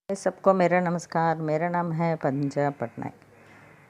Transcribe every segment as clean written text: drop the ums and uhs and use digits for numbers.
सबको मेरा नमस्कार। मेरा नाम है पंजा पटनायक।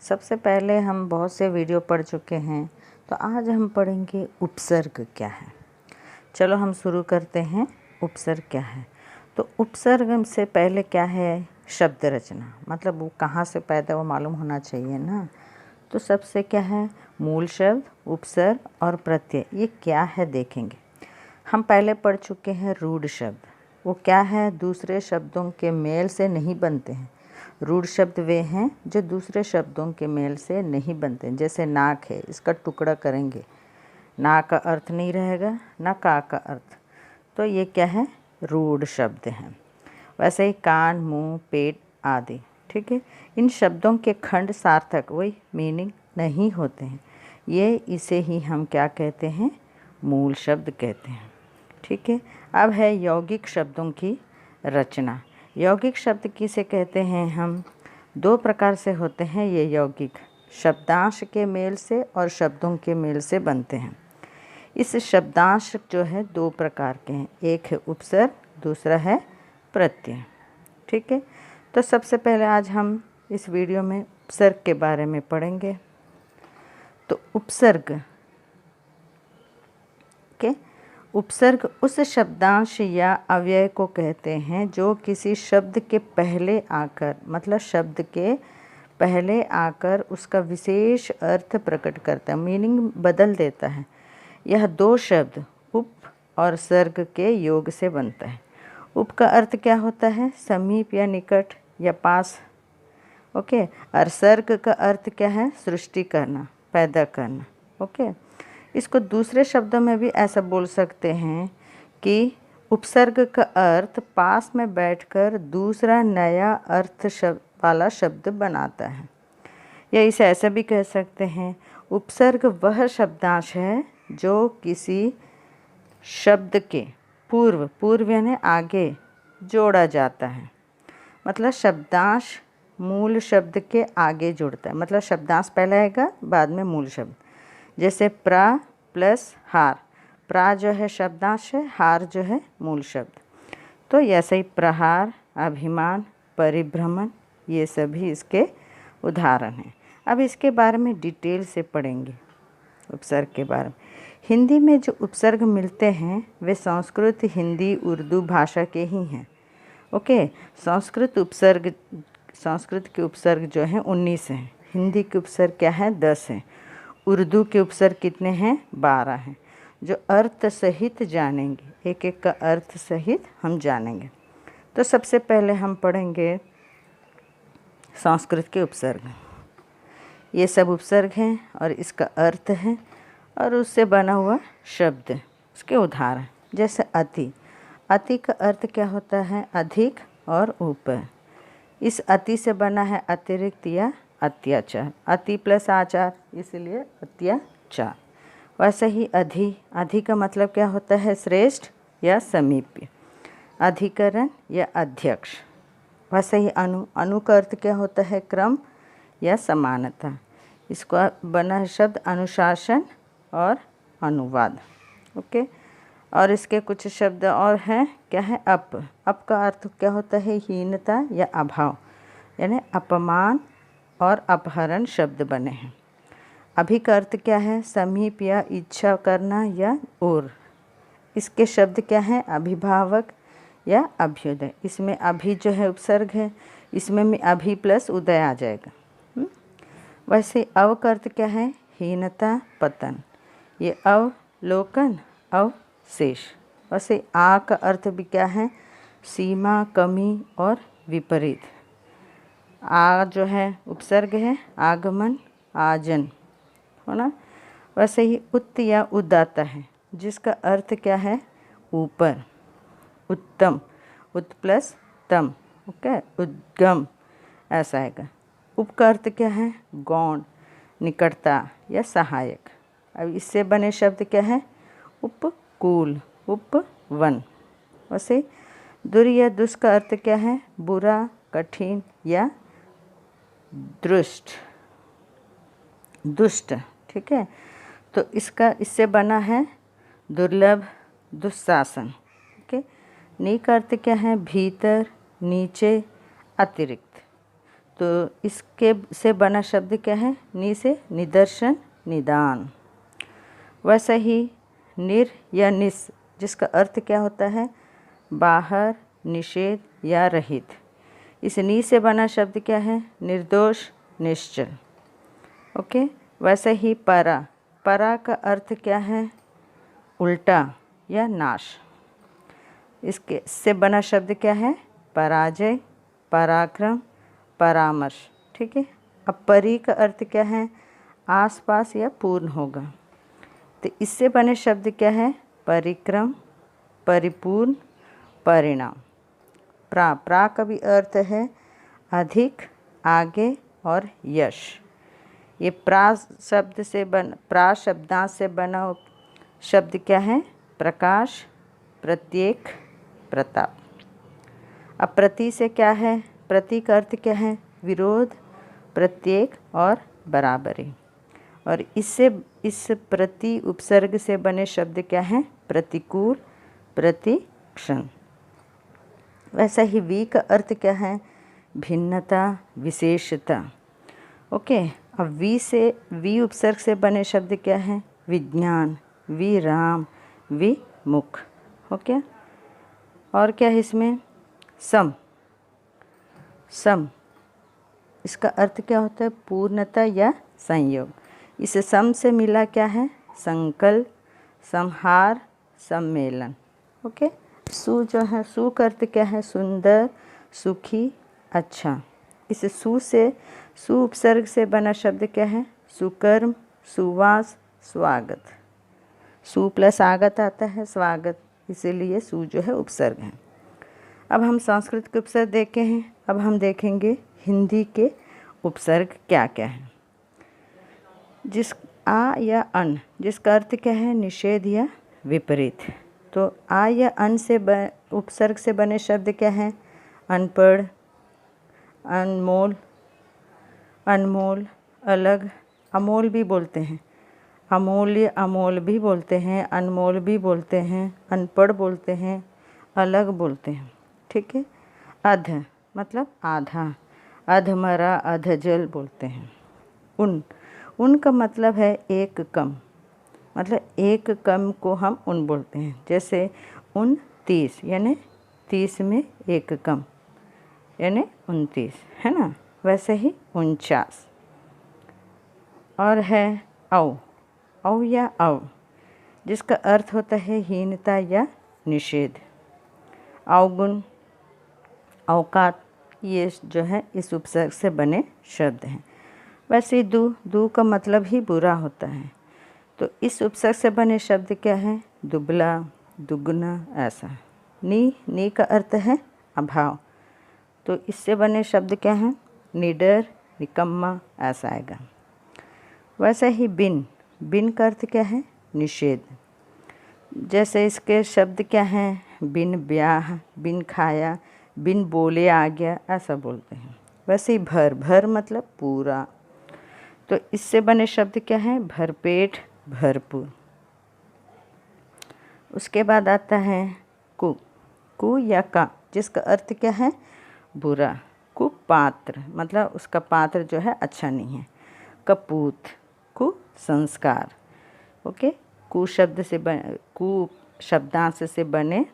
सबसे पहले हम बहुत से वीडियो पढ़ चुके हैं, तो आज हम पढ़ेंगे उपसर्ग क्या है। चलो हम शुरू करते हैं। उपसर्ग क्या है? तो उपसर्ग से पहले क्या है? शब्द रचना, मतलब वो कहाँ से पैदा हुआ मालूम होना चाहिए ना। तो सबसे क्या है? मूल शब्द, उपसर्ग और प्रत्यय। ये क्या है देखेंगे। हम पहले पढ़ चुके हैं रूढ़ शब्द। वो क्या है? दूसरे शब्दों के मेल से नहीं बनते हैं। रूढ़ शब्द वे हैं जो दूसरे शब्दों के मेल से नहीं बनते। जैसे नाक है, इसका टुकड़ा करेंगे, ना का अर्थ नहीं रहेगा, ना का अर्थ। तो ये क्या है? रूढ़ शब्द हैं। वैसे ही कान, मुंह, पेट आदि, ठीक है। इन शब्दों के खंड सार्थक, वही मीनिंग नहीं होते हैं। ये इसे ही हम क्या कहते हैं? मूल शब्द कहते हैं, ठीक है। अब है यौगिक शब्दों की रचना। यौगिक शब्द किसे कहते हैं? हम दो प्रकार से होते हैं ये यौगिक। शब्दांश के मेल से और शब्दों के मेल से बनते हैं। इस शब्दांश जो है दो प्रकार के हैं, एक है उपसर्ग, दूसरा है प्रत्यय, ठीक है। तो सबसे पहले आज हम इस वीडियो में उपसर्ग के बारे में पढ़ेंगे। तो उपसर्ग के उपसर्ग उस शब्दांश या अव्यय को कहते हैं जो किसी शब्द के पहले आकर, मतलब शब्द के पहले आकर उसका विशेष अर्थ प्रकट करता है, मीनिंग बदल देता है। यह दो शब्द उप और सर्ग के योग से बनता है। उप का अर्थ क्या होता है? समीप या निकट या पास, ओके। और सर्ग का अर्थ क्या है? सृष्टि करना, पैदा करना, ओके। इसको दूसरे शब्दों में भी ऐसा बोल सकते हैं कि उपसर्ग का अर्थ पास में बैठकर दूसरा नया अर्थ वाला शब्द बनाता है। या इसे ऐसा भी कह सकते हैं, उपसर्ग वह शब्दांश है जो किसी शब्द के पूर्व यानी आगे जोड़ा जाता है। मतलब शब्दांश मूल शब्द के आगे जुड़ता है, मतलब शब्दांश पहले आएगा बाद में मूल शब्द। जैसे प्रा प्लस हार, प्रा जो है शब्दांश है, हार जो है मूल शब्द। तो ऐसे ही प्रहार, अभिमान, परिभ्रमण, ये सभी इसके उदाहरण हैं। अब इसके बारे में डिटेल से पढ़ेंगे, उपसर्ग के बारे में। हिंदी में जो उपसर्ग मिलते हैं वे संस्कृत, हिंदी, उर्दू भाषा के ही हैं, ओके। संस्कृत के उपसर्ग जो हैं 19 हैं। हिंदी के उपसर्ग क्या है? 10 हैं। उर्दू के उपसर्ग कितने हैं? 12 हैं। जो अर्थ सहित जानेंगे, एक एक का अर्थ सहित हम जानेंगे। तो सबसे पहले हम पढ़ेंगे संस्कृत के उपसर्ग। ये सब उपसर्ग हैं और इसका अर्थ है और उससे बना हुआ शब्द, उसके उदाहरण। जैसे अति, अति का अर्थ क्या होता है? अधिक और ऊपर। इस अति से बना है अतिरिक्त या अत्याचार, अति प्लस आचार, इसलिए अत्याचार। वैसे ही अधि, अधि का मतलब क्या होता है? श्रेष्ठ या समीप्य, अधिकरण या अध्यक्ष। वैसे ही अनु, अनु का अर्थ क्या होता है? क्रम या समानता। इसको बना है शब्द अनुशासन और अनुवाद, ओके। और इसके कुछ शब्द और हैं, क्या है? अप का अर्थ क्या होता है? हीनता या अभाव, यानी अपमान और अपहरण शब्द बने हैं। अभि का अर्थ क्या है? समीप या इच्छा करना या और। इसके शब्द क्या हैं? अभिभावक या अभ्युदय। इसमें अभि जो है उपसर्ग है, इसमें भी अभि प्लस उदय आ जाएगा। वैसे अव का अर्थ क्या है? हीनता, पतन। ये अवलोकन, अवशेष। वैसे आ का अर्थ भी क्या है? सीमा, कमी और विपरीत। आ जो है उपसर्ग है, आगमन, आजन, है ना। वैसे ही उत या उदाता है, जिसका अर्थ क्या है? ऊपर, उत्तम, उत प्लस तम, ओके, उद्गम, ऐसा आएगा। उप का अर्थ क्या है? गौण, निकटता या सहायक। अब इससे बने शब्द क्या है? उपकूल, उपवन। वैसे दुर या दुष्ट का अर्थ क्या है? बुरा, कठिन या दुष्ट, ठीक है। तो इससे बना है दुर्लभ, दुस्शासन, ओके। नी का अर्थ क्या है? भीतर, नीचे, अतिरिक्त। तो इसके से बना शब्द क्या है? नि से निदर्शन, निदान। वैसा ही निर या निस, जिसका अर्थ क्या होता है? बाहर, निषेध या रहित। इस नि से बना शब्द क्या है? निर्दोष, निश्चल। ओके। वैसे ही परा, परा का अर्थ क्या है? उल्टा या नाश। इसके से बना शब्द क्या है? पराजय, पराक्रम, परामर्श। ठीक है। अब परि का अर्थ क्या है? आसपास या पूर्ण होगा। तो इससे बने शब्द क्या है? परिक्रम, परिपूर्ण, परिणाम। प्रा का भी अर्थ है अधिक, आगे और यश। ये प्रा शब्दांश से बना शब्द क्या है? प्रकाश, प्रत्येक, प्रताप। अब प्रति से क्या है? प्रति का अर्थ क्या है? विरोध, प्रत्येक और बराबरी। और इस प्रति उपसर्ग से बने शब्द क्या हैं? प्रतिकूल, प्रतिक्षण। वैसा ही वी का अर्थ क्या है? भिन्नता, विशेषता। ओके। अब वी उपसर्ग से बने शब्द क्या हैं? विज्ञान, विराम, विमुख। ओके। और क्या है इसमें? सम, सम। इसका अर्थ क्या होता है? पूर्णता या संयोग। इस सम से मिला क्या है? संकल्प, संहार, सम्मेलन। ओके। सु जो है, सु का अर्थ क्या है? सुंदर, सुखी, अच्छा। इस सु उपसर्ग से बना शब्द क्या है? सुकर्म, सुवास, स्वागत। सु प्लस आगत आता है स्वागत, इसीलिए सु जो है उपसर्ग है। अब हम संस्कृत के उपसर्ग देखे हैं, अब हम देखेंगे हिंदी के उपसर्ग क्या क्या है। जिस आ या अन, जिसका अर्थ क्या है? निषेध या विपरीत। तो आ या अन से उपसर्ग से बने शब्द क्या हैं? अनपढ़, अनमोल, अनमोल, अलग, अमोल भी बोलते हैं, अमूल्य, अमोल भी बोलते हैं, अनमोल भी बोलते हैं, अनपढ़ बोलते हैं, अलग बोलते हैं। ठीक है। अध मतलब आधा, अधमरा, अधजल बोलते हैं। उन का मतलब है एक कम, मतलब एक कम को हम उन बोलते हैं। जैसे 29 यानी 30 में एक कम यानी 29, है ना। वैसे ही 49। और है औ या अव, जिसका अर्थ होता है हीनता या निषेध। अवगुण, औकात, ये जो है इस उपसर्ग से बने शब्द हैं। वैसे दू का मतलब ही बुरा होता है। तो इस उपसर्ग से बने शब्द क्या है? दुबला, दुगना, ऐसा। नी का अर्थ है अभाव। तो इससे बने शब्द क्या हैं? निडर, निकम्मा, ऐसा आएगा। वैसे ही बिन का अर्थ क्या है? निषेध। जैसे इसके शब्द क्या हैं? बिन ब्याह, बिन खाया, बिन बोले आ गया, ऐसा बोलते हैं। वैसे ही भर मतलब पूरा। तो इससे बने शब्द क्या हैं? भरपेट, भरपूर। उसके बाद आता है कु या का, जिसका अर्थ क्या है? बुरा। कुपात्र मतलब उसका पात्र जो है अच्छा नहीं है। कपूत, कुसंस्कार। ओके। कु शब्दांश से बने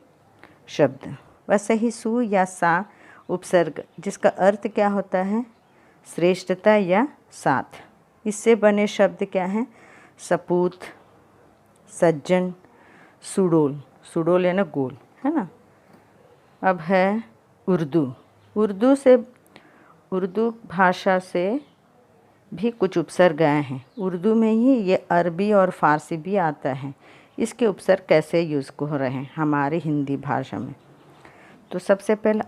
शब्द। वैसे ही सु या सा उपसर्ग, जिसका अर्थ क्या होता है? श्रेष्ठता या साथ। इससे बने शब्द क्या हैं? सपूत, सज्जन, सुडोल यानी गोल, है ना। अब है उर्दू भाषा से भी कुछ उपसर्ग आए हैं। उर्दू में ही ये अरबी और फ़ारसी भी आता है। इसके उपसर्ग कैसे यूज़ हो रहे हैं हमारी हिंदी भाषा में? तो सबसे पहले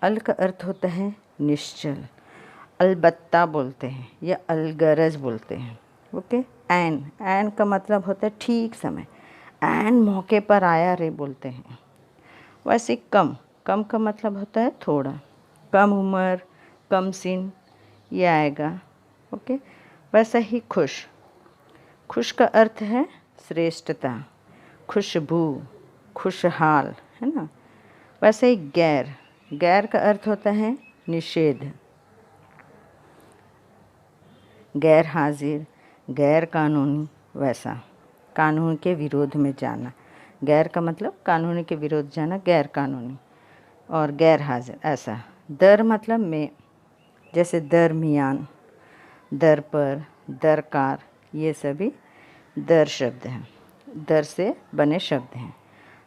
अल का अर्थ होता है निश्चल, अलबत्ता बोलते हैं या अलगरज बोलते हैं। ओके। ऐन का मतलब होता है ठीक समय, ऐन मौके पर आया रे बोलते हैं। वैसे कम का मतलब होता है थोड़ा, कम उम्र, कम सिन, ये आएगा। ओके। वैसे ही खुश का अर्थ है श्रेष्ठता, खुशबू, खुशहाल, है ना। वैसे ही गैर का अर्थ होता है निषेध, गैर हाजिर, गैर कानूनी, वैसा कानून के विरोध में जाना। गैर का मतलब कानूनी के विरोध जाना, गैर कानूनी, और गैर हाजिर ऐसा। दर मतलब में, जैसे दरमियान, दर पर, दरकार, ये सभी दर शब्द हैं, दर से बने शब्द हैं।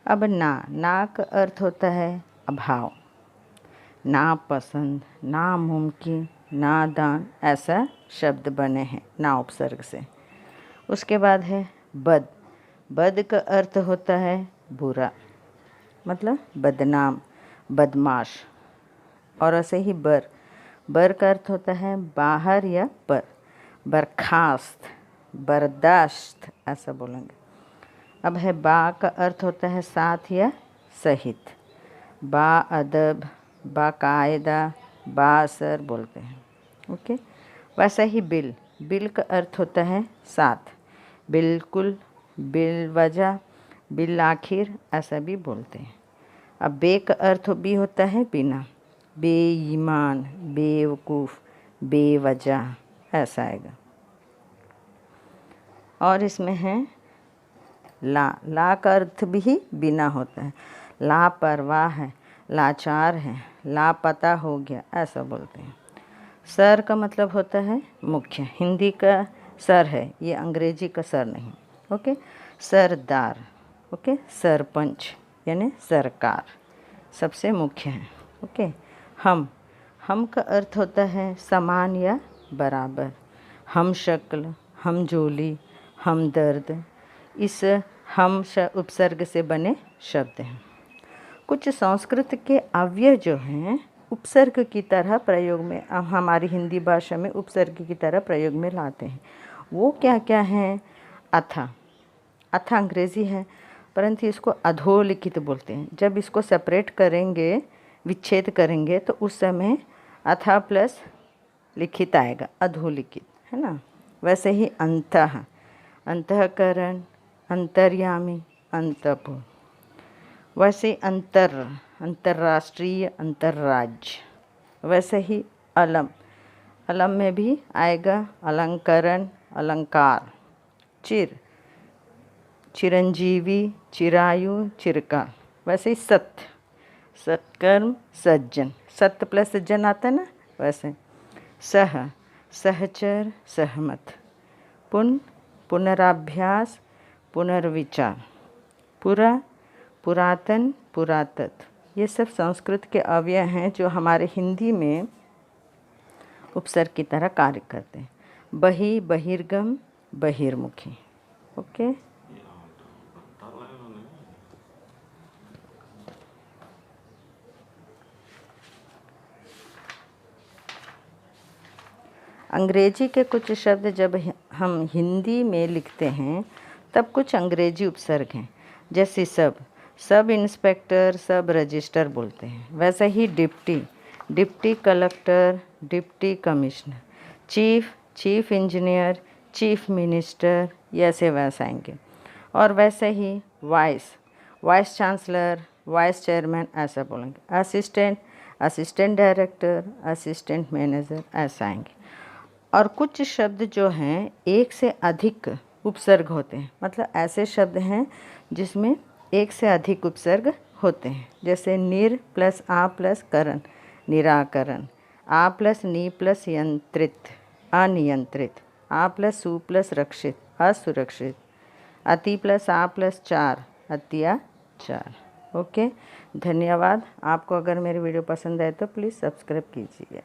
अब ना का अर्थ होता है अभाव, ना पसंद, ना मुमकिन, नादान, ऐसा शब्द बने हैं ना उपसर्ग से। उसके बाद है बद का अर्थ होता है बुरा, मतलब बदनाम, बदमाश। और ऐसे ही बर का अर्थ होता है बाहर या पर, बर्खास्त, बर्दाश्त, ऐसा बोलेंगे। अब है बा का अर्थ होता है साथ या सहित, बाअदब, बाकायदा, बाअसर बोलते हैं। ओके। वैसा ही बिल का अर्थ होता है साथ, बिल्कुल, बिलवजह, बिल आखिर, ऐसा भी बोलते हैं। अब बे का अर्थ भी होता है बिना, बेईमान, बेवकूफ़, बेवजह, ऐसा आएगा। और इसमें है ला का अर्थ भी बिना होता है, लापरवाह है, लाचार है, लापता हो गया, ऐसा बोलते हैं। सर का मतलब होता है मुख्य, हिंदी का सर है ये, अंग्रेजी का सर नहीं। ओके। सरदार, ओके। सरपंच यानी सरकार, सबसे मुख्य है। ओके। हम का अर्थ होता है समान या बराबर, हम शक्ल, हम जोली, हम दर्द, इस हम उपसर्ग से बने शब्द हैं। कुछ संस्कृत के अव्यय जो हैं उपसर्ग की तरह प्रयोग में, हमारी हिंदी भाषा में उपसर्ग की तरह प्रयोग में लाते हैं। वो क्या क्या हैं? अथा अंग्रेज़ी है, परंतु इसको अधोलिखित बोलते हैं। जब इसको सेपरेट करेंगे, विच्छेद करेंगे, तो उस समय अथा प्लस लिखित आएगा, अधोलिखित, है ना। वैसे ही अंतःकरण, अंतर्यामी, अंतःपुर। वैसे अंतर्राष्ट्रीय, अंतर्राज्य। वैसे ही अलम में भी आएगा अलंकरण, अलंकार। चिरंजीवी, चिरायु, चिरकाल। वैसे ही सत्कर्म, सज्जन, सत्य प्लस सज्जन आता है ना, वैसे। सहचर, सहमत। पुनराभ्यास, पुनर्विचार। पुरातन, पुरातत्व। ये सब संस्कृत के अव्यय हैं जो हमारे हिंदी में उपसर्ग की तरह कार्य करते हैं। बहिर्गम, बहिर्मुखी। ओके। अंग्रेजी के कुछ शब्द जब हम हिंदी में लिखते हैं तब कुछ अंग्रेजी उपसर्ग हैं, जैसे सब इंस्पेक्टर, सब रजिस्टर बोलते हैं। वैसे ही deputy collector, deputy commissioner, chief engineer, chief minister, ऐसे वैसे आएंगे। और वैसे ही वाइस चांसलर, वाइस चेयरमैन, ऐसा बोलेंगे। असिस्टेंट डायरेक्टर, असिस्टेंट मैनेजर, ऐसा आएंगे। और कुछ शब्द जो हैं एक से अधिक उपसर्ग होते हैं, मतलब ऐसे शब्द हैं जिसमें एक से अधिक उपसर्ग होते हैं, जैसे निर प्लस आ प्लस करण, निराकरण। आ प्लस नी प्लस यंत्रित, अनियंत्रित। आ प्लस सु प्लस रक्षित, असुरक्षित। अति प्लस आ प्लस चार, अत्याचार। ओके। धन्यवाद। आपको अगर मेरी वीडियो पसंद आए तो प्लीज़ सब्सक्राइब कीजिए।